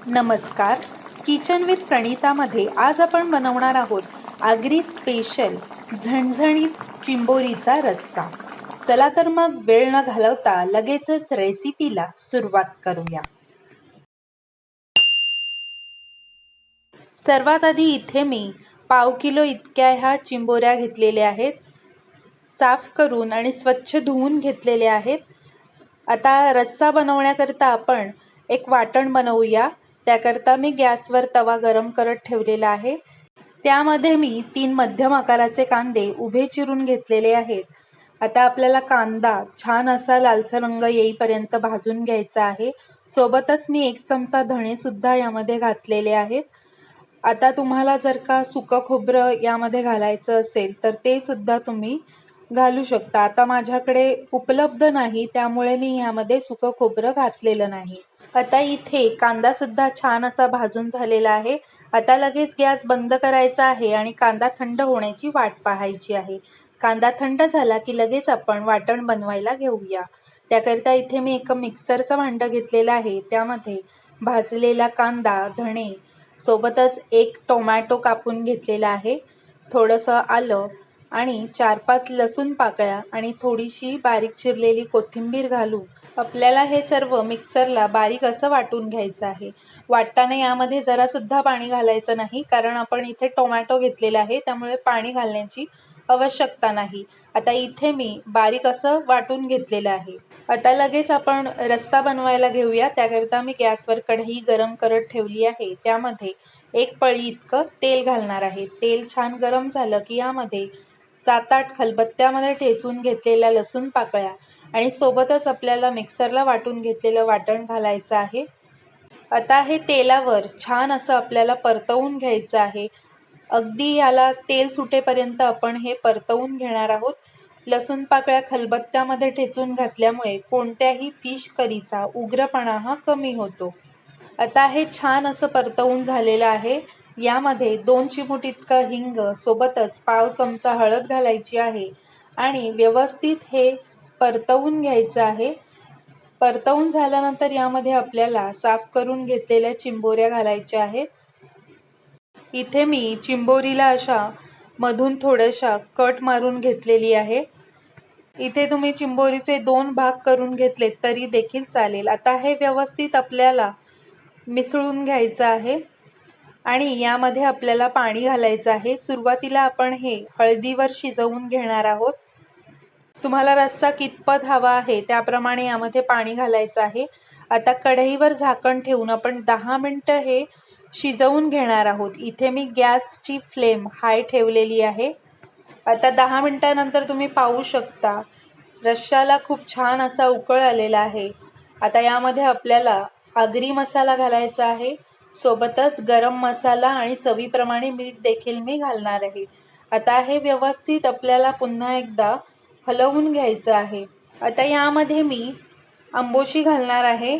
नमस्कार. Kitchen with प्रणितामध्ये आज आपण बनवणार आहोत आगरी स्पेशल झणझणीत चिंबोरीचा रस्सा. चला तर मग वेळ न घालवता लगेचच रेसिपीला सुरुवात करूया. सर्वात आधी इथे मी पाव किलो इतक्या ह्या चिंबोऱ्या घेतलेल्या आहेत. साफ करून आणि स्वच्छ धुवून घेतलेल्या आहेत. आता रस्सा बनवण्याकरता आपण एक वाटण बनवूया. त्याकरता मी गॅसवर तवा गरम करत ठेवलेला आहे. त्यामध्ये मी 3 मध्यम आकाराचे कांदे उभे चिरून घेतलेले आहेत. आता आपल्याला कांदा छान असा लालसर रंग येईपर्यंत भाजून घ्यायचा आहे. सोबतच मी 1 चमचा धणे सुद्धा यामध्ये घातलेले आहेत. आता तुम्हाला जर का सुकं खोबरं यामध्ये घालायचं असेल तर ते सुद्धा तुम्ही घालू शकता. आता माझ्याकडे उपलब्ध नाही, त्यामुळे मी यामध्ये सुकं खोबरं घातलेलं नाही. आता इथे कांदा सुद्धा छान असा भाजून झालेला आहे. आता लगेच गॅस बंद करायचा आहे आणि कांदा थंड होण्याची वाट पाहायची आहे. कांदा थंड झाला की लगेच आपण वाटण बनवायला घेऊया. त्याकरिता इथे मी एक मिक्सरचं भांडं घेतलेलं आहे. त्यामध्ये भाजलेला कांदा, धणे सोबतच 1 टोमॅटो कापून घेतलेला आहे, थोडंसं आलं आणि 4-5 लसूण पाकळ्या आणि थोडीशी बारीक चिरलेली कोथिंबीर घालून आपल्याला हे सर्व मिक्सरला बारीक असं वाटून घ्यायचं आहे. वाटताना यामध्ये जरा सुद्धा पाणी घालायचं नाही, कारण आपण इथे टोमॅटो घेतलेला आहे, त्यामुळे पाणी घालण्याची आवश्यकता नाही. आता इथे मी बारीक असं वाटून घेतलेलं आहे. आता लगेच आपण रस्सा बनवायला घेऊया. त्याकरता मी गॅसवर कढई गरम करत ठेवली आहे. त्यामध्ये 1 पळी इतकं तेल घालणार आहे. तेल छान गरम झालं की यामध्ये 7-8 खलबत्त्यामध्ये ठेचून घेतलेल्या लसूण पाकळ्या आणि सोबतच आपल्याला मिक्सरला वाटून घेतलेलं वाटण घालायचं आहे. आता हे तेलावर छान असं आपल्याला परतवून घ्यायचं आहे. अगदी याला तेल सुटेपर्यंत आपण हे परतवून घेणार आहोत. लसूण पाकळ्या खलबत्त्यामध्ये ठेचून घातल्यामुळे कोणत्याही फिश करीचा उग्रपणा हा कमी होतो. आता हे छान असं परतवून झालेलं आहे. यामध्ये 2 चिमूट इतकं हिंग सोबतच पाव चमचा हळद घालायची आहे आणि व्यवस्थित हे परतवून घ्यायचं आहे. परतवून झाल्यानंतर यामध्ये आपल्याला साफ करून घेतलेल्या चिंबोऱ्या घालायच्या आहेत. इथे मी चिंबोरीला अशा मधून थोड्याशा कट मारून घेतलेली आहे. इथे तुम्ही चिंबोरीचे 2 भाग करून घेतले तरी देखील चालेल. आता हे व्यवस्थित आपल्याला मिसळून घ्यायचं आहे आणि यामध्ये आपल्याला पाणी घालायचं आहे. सुरुवातीला आपण हे हळदीवर शिजवून घेणार आहोत. तुम्हाला रस्सा कितपत हवा आहे त्याप्रमाणे यामध्ये पाणी घालायचं आहे. आता कढईवर झाकण ठेवून आपण 10 मिनिटं हे शिजवून घेणार आहोत. इथे मी गॅसची फ्लेम हाय ठेवलेली आहे. आता 10 मिनिटांनंतर तुम्ही पाहू शकता रश्श्याला खूप छान असा उकळ आलेला आहे. आता यामध्ये आपल्याला आगरी मसाला घालायचा आहे. सोबतच गरम मसाला आणि चवीप्रमाणे मीठ देखील मी घालणार आहे. आता हे व्यवस्थित आपल्याला पुन्हा एकदा हलवून घ्यायचं आहे. आता यामध्ये मी आंबोशी घालणार आहे.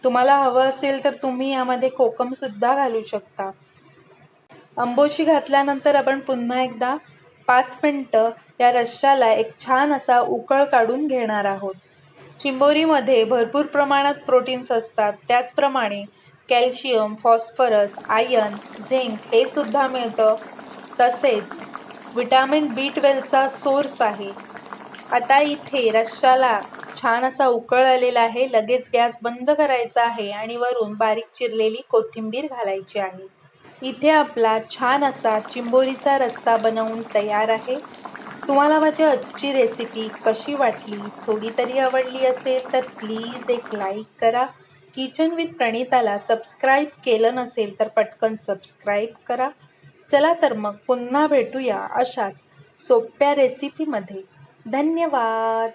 तुम्हाला हवं असेल तर तुम्ही यामध्ये कोकम सुद्धा घालू शकता. आंबोशी घातल्यानंतर आपण पुन्हा एकदा 5 मिनिटं या रश्श्याला एक छान असा उकळ काढून घेणार आहोत. चिंबोरीमध्ये भरपूर प्रमाणात प्रोटीन्स असतात. त्याचप्रमाणे कॅल्शियम, फॉस्फरस, आयर्न, झिंक हे सुद्धा मिळतं. तसेच विटॅमिन B12चा सोर्स आहे. आता इथे रश्श्याला छान असा उकळ आलेला आहे. लगेच गॅस बंद करायचा आहे आणि वरून बारीक चिरलेली कोथिंबीर घालायची आहे. इथे आपला छान असा चिंबोरीचा रस्सा बनवून तयार आहे. तुम्हाला माझी आजची रेसिपी कशी वाटली? थोडी तरी आवडली असेल तर प्लीज एक लाईक करा. किचन विथ प्रणिताला सबस्क्राईब केलं नसेल तर पटकन सबस्क्राईब करा. चला तर मग पुन्हा भेटूया अशाच सोप्या रेसिपीमध्ये. धन्यवाद.